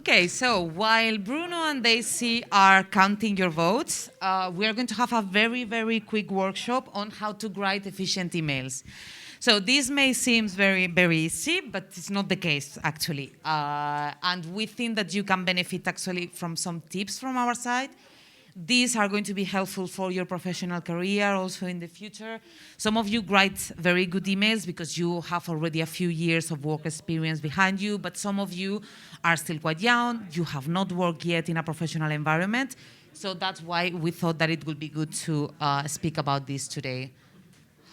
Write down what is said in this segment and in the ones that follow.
Okay, so while Bruno and Daisy are counting your votes, we are going to have a very, very quick workshop on how to write efficient emails. So this may seem very, very easy, but it's not the case, actually. And we think that you can benefit, actually, from some tips from our side. These are going to be helpful for your professional career, also in the future. Some of you write very good emails because you have already a few years of work experience behind you, but some of you are still quite young, you have not worked yet in a professional environment. So that's why we thought that it would be good to speak about this today.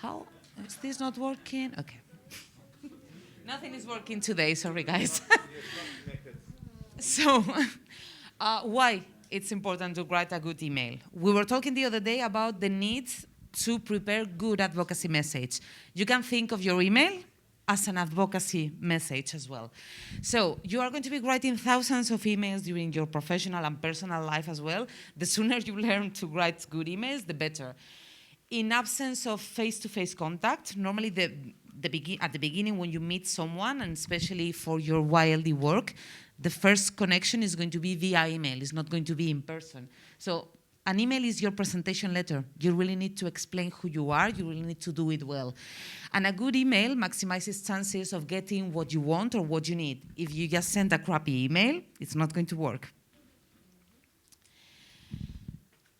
How? Is this not working? Okay. Nothing is working today, sorry guys. So, why it's important to write a good email? We were talking the other day about the need to prepare good advocacy message. You can think of your email as an advocacy message as well. So you are going to be writing thousands of emails during your professional and personal life as well. The sooner you learn to write good emails, the better. In absence of face-to-face contact, normally at the beginning when you meet someone, and especially for your YLD work, the first connection is going to be via email. It's not going to be in person. So an email is your presentation letter. You really need to explain who you are. You really need to do it well. And a good email maximizes chances of getting what you want or what you need. If you just send a crappy email, it's not going to work.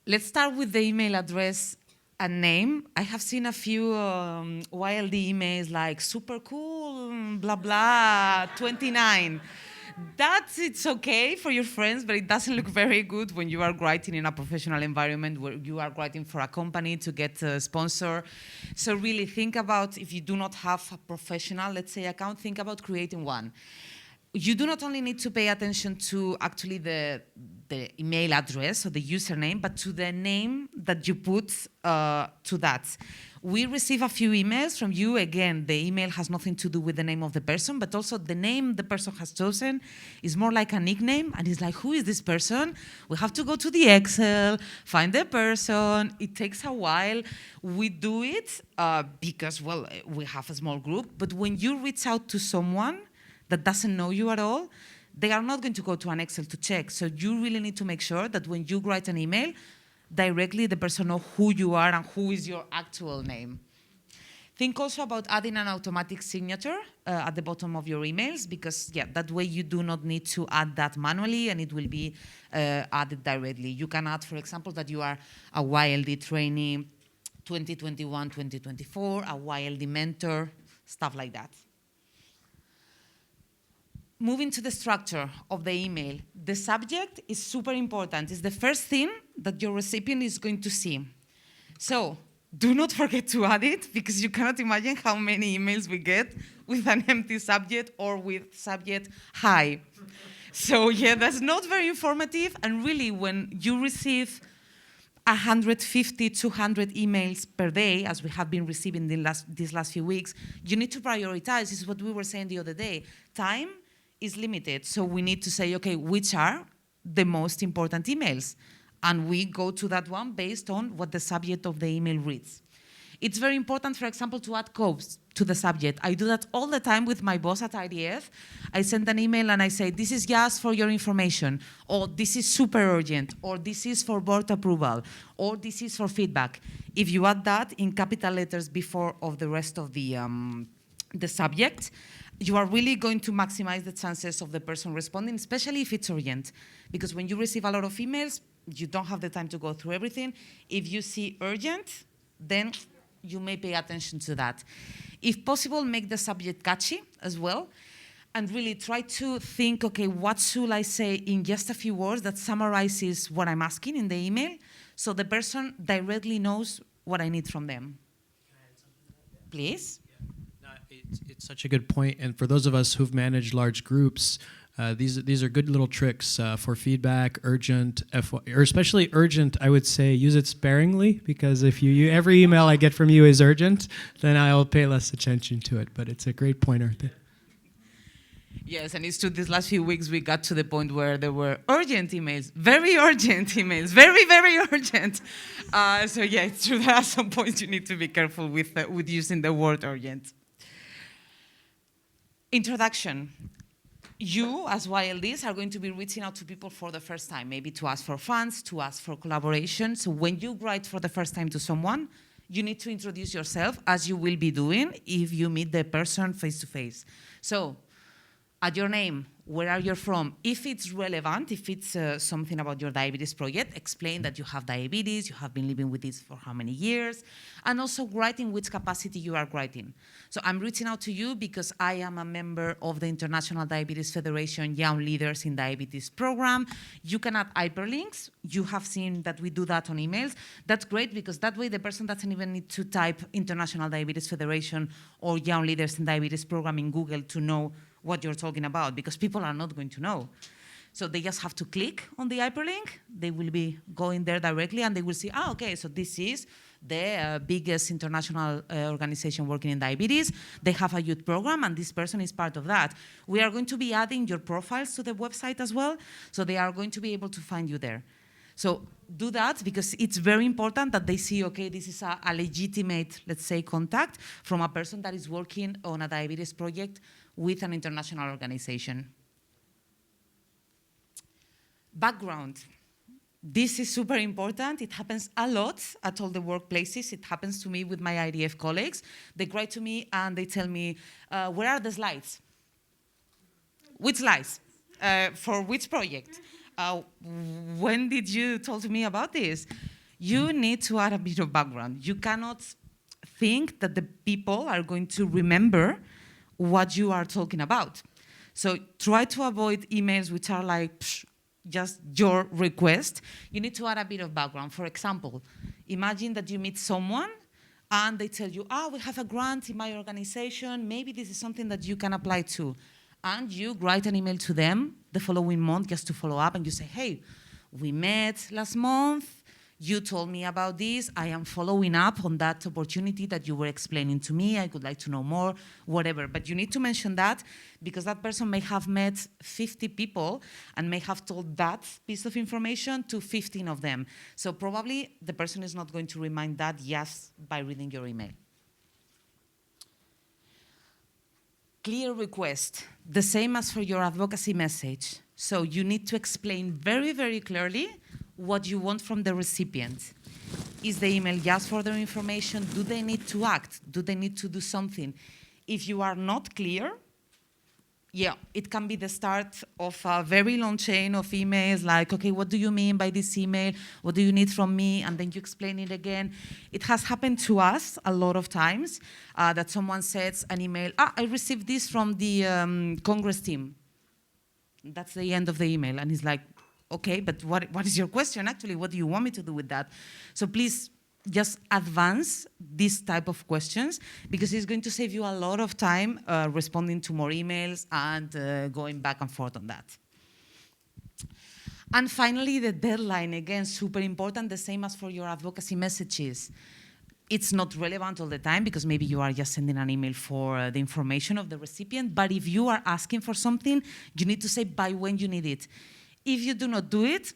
Let's start with the email address and name. I have seen a few YLD emails like super cool, blah, blah, 29. It's okay for your friends, but it doesn't look very good when you are writing in a professional environment where you are writing for a company to get a sponsor. So really think about, if you do not have a professional, let's say, account, think about creating one. You do not only need to pay attention to actually the email address or the username, but to the name that you put to that. We receive a few emails from you. Again, the email has nothing to do with the name of the person, but also the name the person has chosen is more like a nickname, and it's like, who is this person? We have to go to the Excel, find the person. It takes a while. We do it because, well, we have a small group, but when you reach out to someone that doesn't know you at all, they are not going to go to an Excel to check. So you really need to make sure that when you write an email, directly the person knows who you are and who is your actual name. Think also about adding an automatic signature at the bottom of your emails, because that way you do not need to add that manually and it will be added directly. You can add, for example, that you are a YLD trainee 2021-2024, a YLD mentor, stuff like that. Moving to the structure of the email, the subject is super important. It's the first thing that your recipient is going to see. So do not forget to add it, because you cannot imagine how many emails we get with an empty subject or with subject hi. So that's not very informative. And really, when you receive 150, 200 emails per day, as we have been receiving these last few weeks, you need to prioritize. This is what we were saying the other day. Time is limited, so we need to say, okay, which are the most important emails? And we go to that one based on what the subject of the email reads. It's very important, for example, to add quotes to the subject. I do that all the time with my boss at IDF. I send an email and I say, this is just for your information, or this is super urgent, or this is for board approval, or this is for feedback. If you add that in capital letters before of the rest of the subject, you are really going to maximize the chances of the person responding, especially if it's urgent. Because when you receive a lot of emails, you don't have the time to go through everything. If you see urgent, then you may pay attention to that. If possible, make the subject catchy as well. And really try to think, okay, what should I say in just a few words that summarizes what I'm asking in the email, so the person directly knows what I need from them. Please? It's such a good point, and for those of us who've managed large groups, these are good little tricks for feedback, urgent, or especially urgent. I would say use it sparingly, because if every email I get from you is urgent, then I'll pay less attention to it. But it's a great pointer. Yes, and it's true. These last few weeks we got to the point where there were urgent emails, very urgent emails, very, very urgent. So it's true. There are some points you need to be careful with using the word urgent. Introduction. You, as YLDs, are going to be reaching out to people for the first time, maybe to ask for funds, to ask for collaboration. So when you write for the first time to someone, you need to introduce yourself, as you will be doing if you meet the person face to face. So, add your name, where are you from? If it's relevant, if it's something about your diabetes project, explain that you have diabetes, you have been living with this for how many years, and also write in which capacity you are writing. So I'm reaching out to you because I am a member of the International Diabetes Federation Young Leaders in Diabetes program. You can add hyperlinks. You have seen that we do that on emails. That's great because that way the person doesn't even need to type International Diabetes Federation or Young Leaders in Diabetes program in Google to know what you're talking about, because people are not going to know. So they just have to click on the hyperlink. They will be going there directly, and they will see, okay, so this is the biggest international organization working in diabetes. They have a youth program, and this person is part of that. We are going to be adding your profiles to the website as well, so they are going to be able to find you there. So do that, because it's very important that they see, okay, this is a legitimate, let's say, contact from a person that is working on a diabetes project with an international organization. Background. This is super important. It happens a lot at all the workplaces. It happens to me with my IDF colleagues. They write to me and they tell me, where are the slides? Which slides? For which project? When did you talk me about this? You need to add a bit of background. You cannot think that the people are going to remember what you are talking about. So try to avoid emails which are like just your request. You need to add a bit of background. For example, imagine that you meet someone and they tell you, we have a grant in my organization, maybe this is something that you can apply to. And you write an email to them the following month just to follow up, and you say, hey, we met last month, you told me about this, I am following up on that opportunity that you were explaining to me, I would like to know more, whatever. But you need to mention that because that person may have met 50 people and may have told that piece of information to 15 of them. So probably the person is not going to remind that just by reading your email. Clear request, the same as for your advocacy message. So you need to explain very, very clearly what you want from the recipient. Is the email just for their information? Do they need to act? Do they need to do something? If you are not clear, it can be the start of a very long chain of emails like, okay, what do you mean by this email? What do you need from me? And then you explain it again. It has happened to us a lot of times that someone sends an email, I received this from the Congress team. That's the end of the email. And he's like, okay, but what is your question actually? What do you want me to do with that? So please just advance this type of questions because it's going to save you a lot of time responding to more emails and going back and forth on that. And finally, the deadline, again, super important, the same as for your advocacy messages. It's not relevant all the time because maybe you are just sending an email for the information of the recipient, but if you are asking for something, you need to say by when you need it. If you do not do it,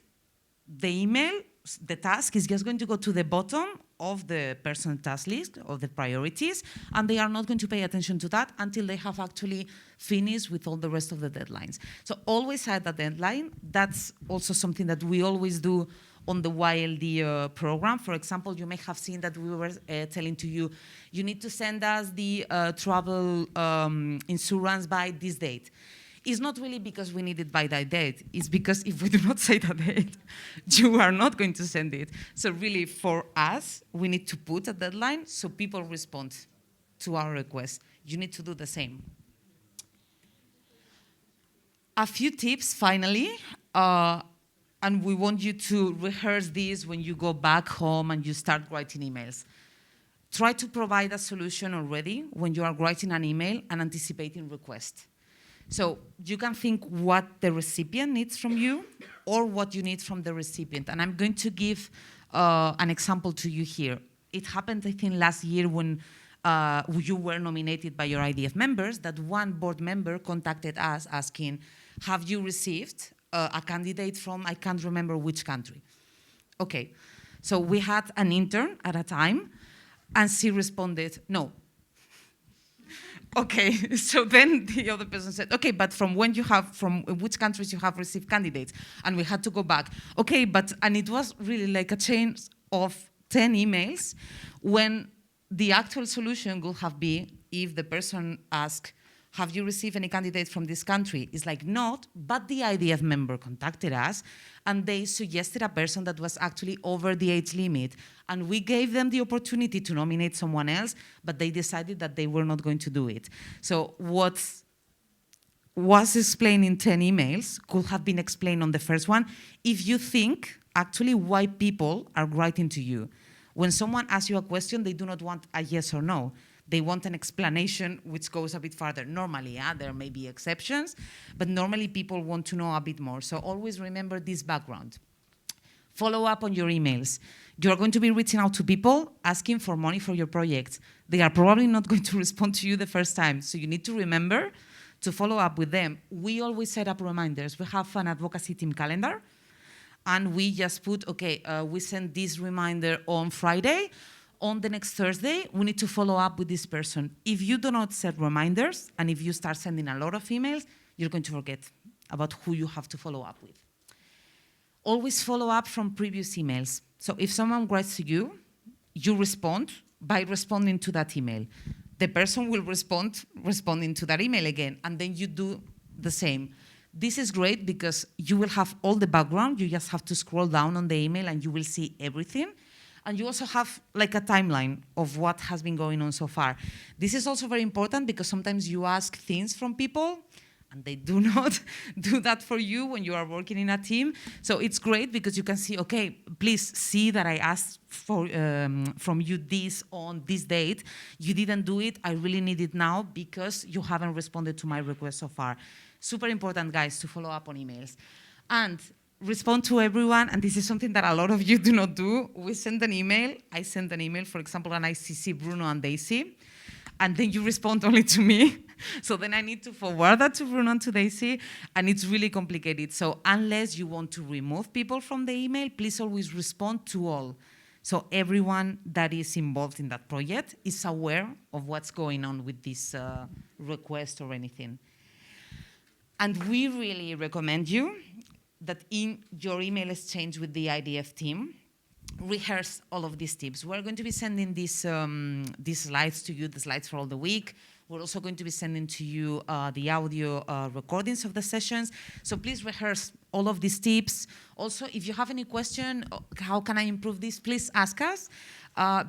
the email, the task is just going to go to the bottom of the person's task list, of the priorities, and they are not going to pay attention to that until they have actually finished with all the rest of the deadlines. So always set a deadline. That's also something that we always do on the YLD program. For example, you may have seen that we were telling to you, you need to send us the travel insurance by this date. It's not really because we need it by that date. It's because if we do not say that date, you are not going to send it. So really, for us, we need to put a deadline so people respond to our request. You need to do the same. A few tips, finally, and we want you to rehearse this when you go back home and you start writing emails. Try to provide a solution already when you are writing an email and anticipating requests. So you can think what the recipient needs from you or what you need from the recipient. And I'm going to give an example to you here. It happened, I think, last year when you were nominated by your IDF members, that one board member contacted us asking, have you received a candidate from, I can't remember which country. Okay, so we had an intern at a time, and she responded, no. Okay, so then the other person said, okay, but from which countries you have received candidates? And we had to go back. Okay, and it was really like a chain of 10 emails when the actual solution would have been if the person asked, have you received any candidates from this country? It's like not, but the IDF member contacted us and they suggested a person that was actually over the age limit. And we gave them the opportunity to nominate someone else, but they decided that they were not going to do it. So what was explained in 10 emails could have been explained on the first one if you think actually why people are writing to you. When someone asks you a question, they do not want a yes or no. They want an explanation which goes a bit farther. Normally, there may be exceptions, but normally people want to know a bit more. So always remember this background. Follow up on your emails. You're going to be reaching out to people asking for money for your projects. They are probably not going to respond to you the first time. So you need to remember to follow up with them. We always set up reminders. We have an advocacy team calendar, and we just put, okay, we send this reminder on Friday. On the next Thursday, we need to follow up with this person. If you do not set reminders, and if you start sending a lot of emails, you're going to forget about who you have to follow up with. Always follow up from previous emails. So if someone writes to you, you respond by responding to that email. The person will respond responding to that email again, and then you do the same. This is great because you will have all the background. You just have to scroll down on the email and you will see everything. And you also have like a timeline of what has been going on so far. This is also very important because sometimes you ask things from people and they do not do that for you when you are working in a team. So it's great because you can see, okay, please see that I asked for, from you this on this date. You didn't do it. I really need it now because you haven't responded to my request so far. Super important, guys, to follow up on emails. And respond to everyone, and this is something that a lot of you do not do. We send an email. I send an email, for example, and I CC Bruno and Daisy, and then you respond only to me. So then I need to forward that to Bruno and to Daisy, and it's really complicated. So unless you want to remove people from the email, please always respond to all. So everyone that is involved in that project is aware of what's going on with this request or anything. And we really recommend you that in your email exchange with the IDF team, rehearse all of these tips. We're going to be sending these slides to you, the slides for all the week. We're also going to be sending to you the audio recordings of the sessions. So please rehearse all of these tips. Also, if you have any question, how can I improve this, please ask us,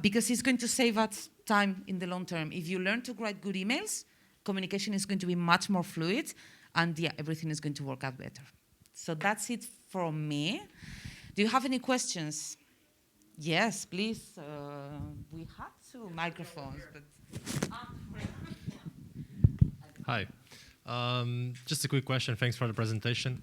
because it's going to save us time in the long term. If you learn to write good emails, communication is going to be much more fluid, and yeah, everything is going to work out better. So that's it from me. Do you have any questions? Yes, please. We have two microphones, but. Hi. Just a quick question. Thanks for the presentation.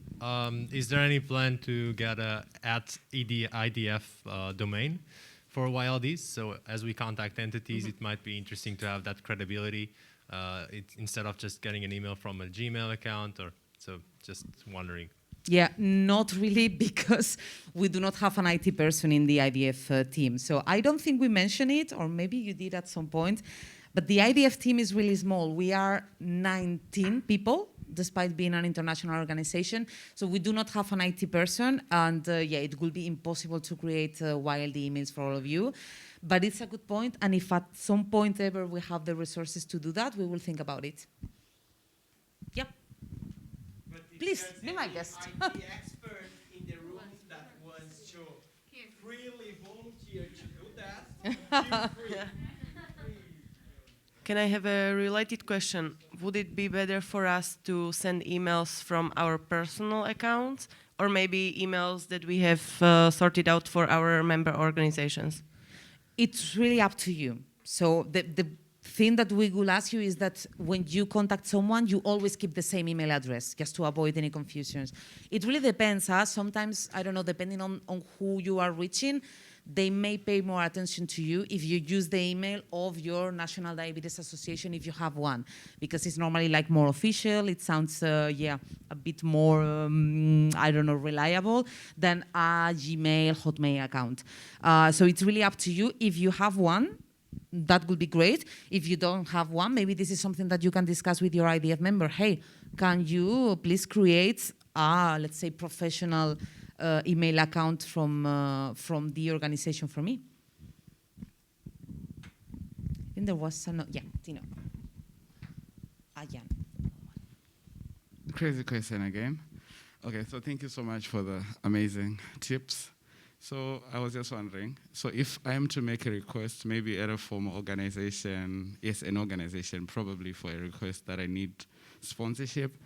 Is there any plan to get a @IDF domain for YLDs? So as we contact entities, it might be interesting to have that credibility instead of just getting an email from a Gmail account. Or so just wondering. Yeah, not really, because we do not have an IT person in the IDF team. So I don't think we mentioned it, or maybe you did at some point, but the IDF team is really small. We are 19 people, despite being an international organization. So we do not have an IT person, and yeah, it will be impossible to create YLD emails for all of you. But it's a good point, and if at some point ever we have the resources to do that, we will think about it. Yep. Please, be my guest. IT expert in the room that wants to freely volunteer to do that, feel free. Can I have a related question? Would it be better for us to send emails from our personal accounts, or maybe emails that we have sorted out for our member organizations? It's really up to you. So the thing that we will ask you is that when you contact someone, you always keep the same email address, just to avoid any confusions. It really depends. Sometimes, I don't know, depending on who you are reaching, they may pay more attention to you if you use the email of your National Diabetes Association, if you have one, because it's normally like more official. It sounds, yeah, a bit more, I don't know, reliable than a Gmail, Hotmail account. So it's really up to you. If you have one, that would be great. If you don't have one, maybe this is something that you can discuss with your IDF member. Hey, can you please create a, let's say, professional email account from the organization for me? And there was some, yeah, Tino. Jan. Crazy question again. Okay, so thank you so much for the amazing tips. So I was just wondering, so if I am to make a request, maybe at a formal organization, yes, an organization, probably for a request that I need sponsorship,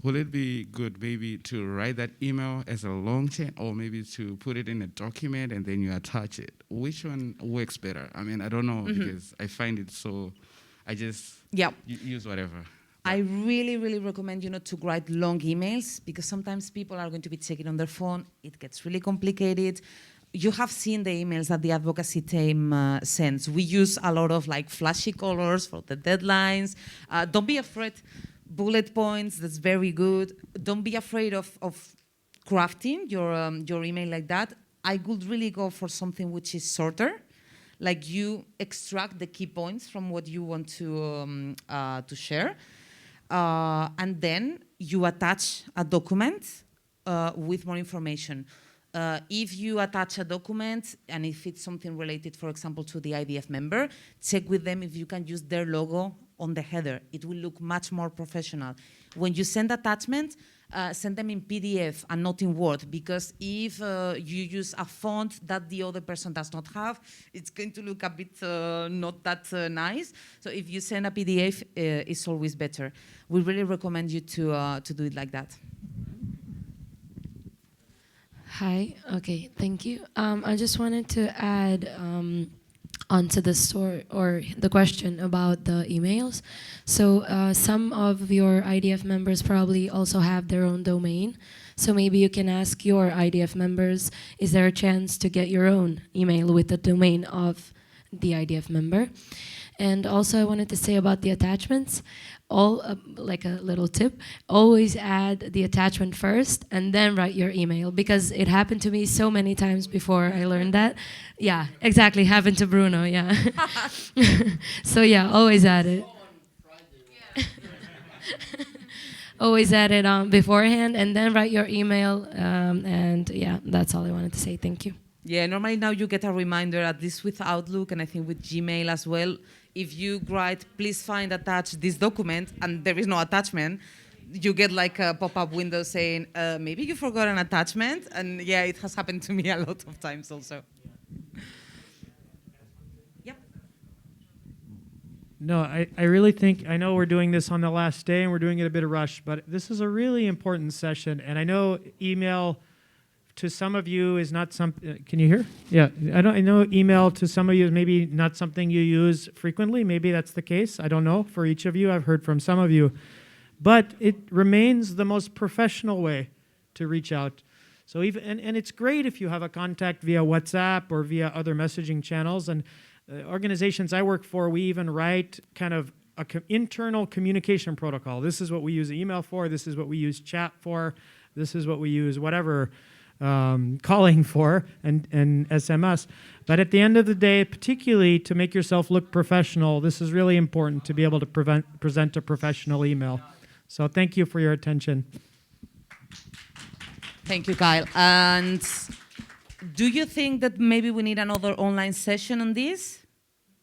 will it be good maybe to write that email as a long chain, or maybe to put it in a document and then you attach it? Which one works better? I mean, I don't know, because I find it so, I just use whatever. I really, really recommend you not to write long emails, because sometimes people are going to be checking on their phone. It gets really complicated. You have seen the emails that the advocacy team sends. We use a lot of like flashy colors for the deadlines. Don't be afraid. Bullet points, that's very good. Don't be afraid of crafting your email like that. I would really go for something which is shorter. Like you extract the key points from what you want to share. And then you attach a document with more information. If you attach a document and if it's something related, for example, to the IDF member, check with them if you can use their logo on the header. It will look much more professional. When you send attachment, send them in PDF and not in Word, because if you use a font that the other person does not have, it's going to look a bit not that nice. So if you send a PDF, it's always better. We really recommend you to do it like that. Hi, okay, thank you. I just wanted to add onto the story or the question about the emails. So some of your IDF members probably also have their own domain. So maybe you can ask your IDF members, is there a chance to get your own email with the domain of the IDF member? And also I wanted to say about the attachments, like a little tip, always add the attachment first and then write your email, because it happened to me so many times before I learned that. Yeah, exactly, happened to Bruno, yeah. So yeah, always add it. Always add it beforehand and then write your email, and yeah, that's all I wanted to say, thank you. Yeah, normally now you get a reminder, at least with Outlook and I think with Gmail as well. If you write, please find attached this document, and there is no attachment, you get like a pop-up window saying, maybe you forgot an attachment. And yeah, it has happened to me a lot of times also. Yeah. No, I really think, I know we're doing this on the last day and we're doing it a bit of rush, but this is a really important session. And I know email to some of you is not something, can you hear? Yeah, I know email to some of you is maybe not something you use frequently. Maybe that's the case. I don't know. For each of you, I've heard from some of you. But it remains the most professional way to reach out. So and it's great if you have a contact via WhatsApp or via other messaging channels. And organizations I work for, we even write kind of an internal communication protocol. This is what we use email for. This is what we use chat for. This is what we use whatever calling for and SMS. But at the end of the day, particularly to make yourself look professional, this is really important to be able to present a professional email. So thank you for your attention. Thank you, Kyle. And do you think that maybe we need another online session on this?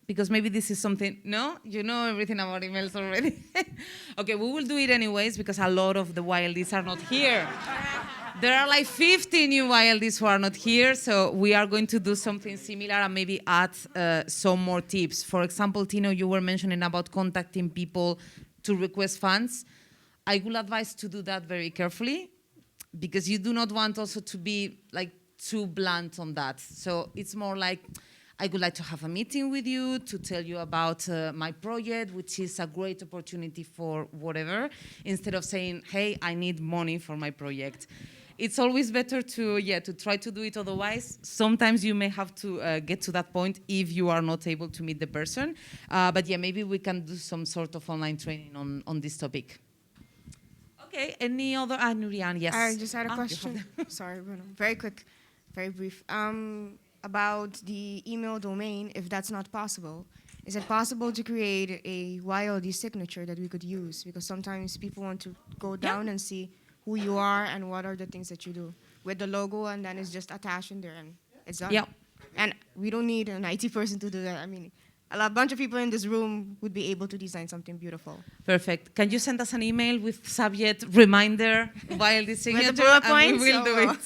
Because maybe this is something, no? You know everything about emails already? Okay, we will do it anyways, because a lot of the YLDs are not here. There are like 50 new YLDs who are not here, so we are going to do something similar and maybe add some more tips. For example, Tino, you were mentioning about contacting people to request funds. I would advise to do that very carefully, because you do not want also to be like too blunt on that. So it's more like, I would like to have a meeting with you to tell you about my project, which is a great opportunity for whatever, instead of saying, hey, I need money for my project. It's always better to try to do it otherwise. Sometimes you may have to get to that point if you are not able to meet the person. But yeah, maybe we can do some sort of online training on this topic. Okay, any other? Nurian, yes. I just had a question. Sorry, Bruno. Very quick, very brief. About the email domain, if that's not possible, is it possible to create a YLD signature that we could use? Because sometimes people want to go down and see who you are and what are the things that you do with the logo, and then it's just attached in there and it's done. Yeah. And we don't need an IT person to do that. I mean, a bunch of people in this room would be able to design something beautiful. Perfect. Can you send us an email with subject reminder while the signature? With the bullet and points? we will do Oh, it.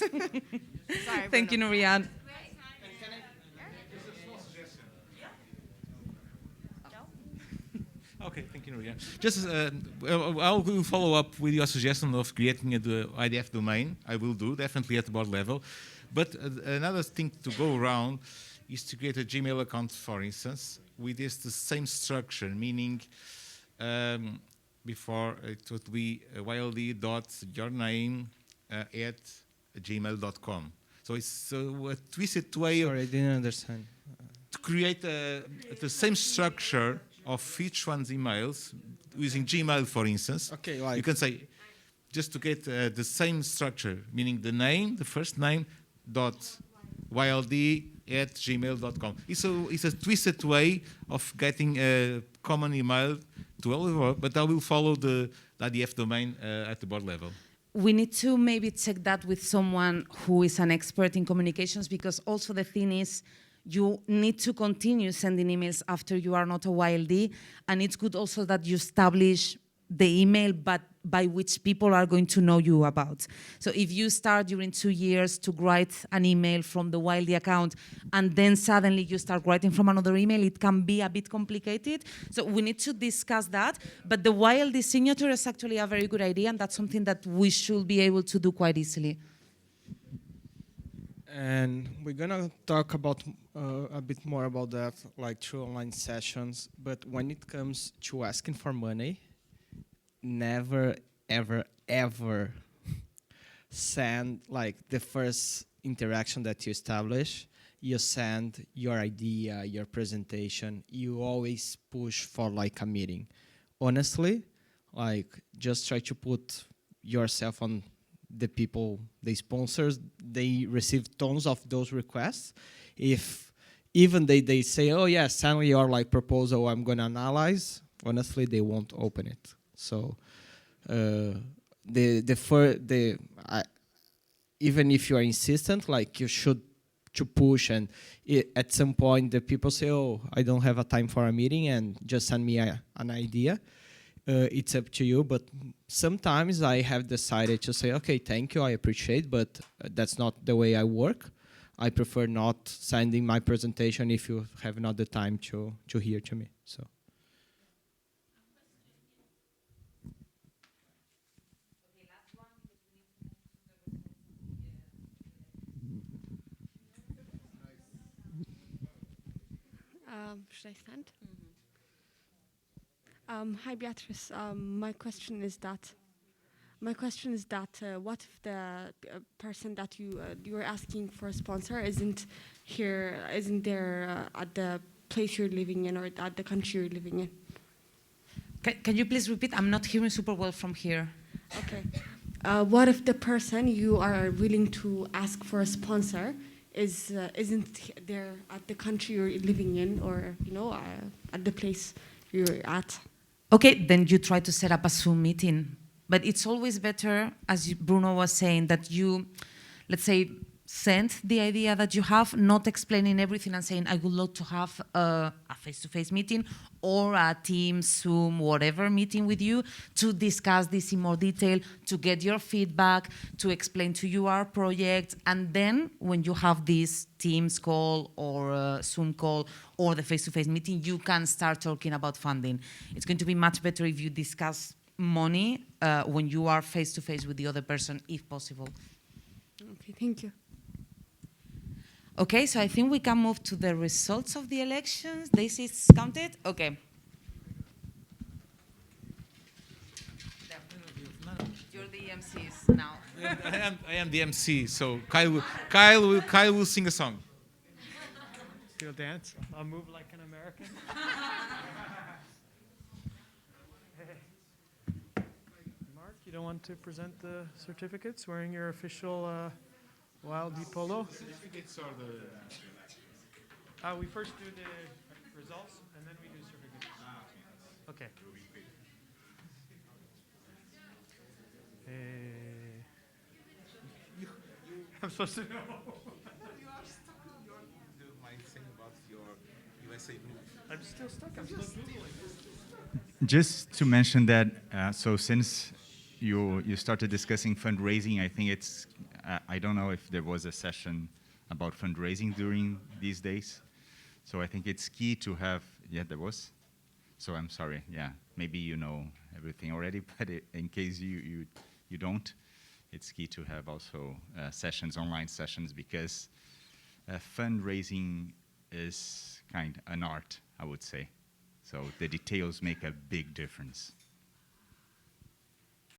Sorry, Thank you, Bruno. Nurian. Okay, thank you, Nuria. Just, I will follow up with your suggestion of creating the IDF domain. I will do, definitely at the board level. But another thing to go around is to create a Gmail account, for instance, with the same structure, meaning before it would be yld.yourname at gmail.com. So it's a twisted way Sorry, I didn't understand. to create the same structure of each one's emails using Gmail, for instance. Okay, like You can say, just to get the same structure, meaning the name, the first name, dot yld@gmail.com. It's a twisted way of getting a common email to all of us, but I will follow the IDF domain at the board level. We need to maybe check that with someone who is an expert in communications, because also the thing is you need to continue sending emails after you are not a YLD, and it's good also that you establish the email but by which people are going to know you about. So if you start during 2 years to write an email from the YLD account and then suddenly you start writing from another email, it can be a bit complicated. So we need to discuss that, but the YLD signature is actually a very good idea, and that's something that we should be able to do quite easily. And we're gonna talk about a bit more about that, like through online sessions. But when it comes to asking for money, never, ever, ever send like the first interaction that you establish. You send your idea, your presentation. You always push for like a meeting. Honestly, like just try to put yourself on the people, the sponsors, they receive tons of those requests. If even they say, oh yeah, send me your like proposal, I'm gonna analyze, honestly, they won't open it. So even if you are insistent, like you should to push, and at some point the people say, oh, I don't have a time for a meeting, and just send me an idea. It's up to you, but sometimes I have decided to say, okay, thank you, I appreciate, but that's not the way I work. I prefer not sending my presentation if you have not the time to hear to me. So. Should I stand? Hi, Beatrice. My question is that what if the person that you are asking for a sponsor isn't there at the place you're living in or at the country you're living in? Can you please repeat? I'm not hearing super well from here. Okay. What if the person you are willing to ask for a sponsor isn't there at the country you're living in, or at the place you're at? Okay, then you try to set up a Zoom meeting. But it's always better, as Bruno was saying, that you, let's say, send the idea that you have, not explaining everything and saying, I would love to have a face-to-face meeting or a Teams, Zoom, whatever meeting with you to discuss this in more detail, to get your feedback, to explain to you our project. And then when you have this Teams call or Zoom call or the face-to-face meeting, you can start talking about funding. It's going to be much better if you discuss money when you are face-to-face with the other person, if possible. Okay, thank you. Okay, so I think we can move to the results of the elections. This is counted? Okay. You're the MCs now. I am the MC, so Kyle will sing a song. You'll dance? I'll move like an American. Mark, you don't want to present the certificates wearing your official Wild D polo? Certificates or the... We first do the results, and then we do certificates. Okay. I'm supposed to know. You are stuck on your mindset about your USA move. I'm still stuck. I'm still Googling. Just to mention that, so since you started discussing fundraising, I think it's, I don't know if there was a session about fundraising during these days. So I think it's key to have, yeah, there was. So I'm sorry, yeah, maybe you know everything already, but in case you don't, it's key to have also sessions, online sessions, because fundraising is kind of an art, I would say. So the details make a big difference.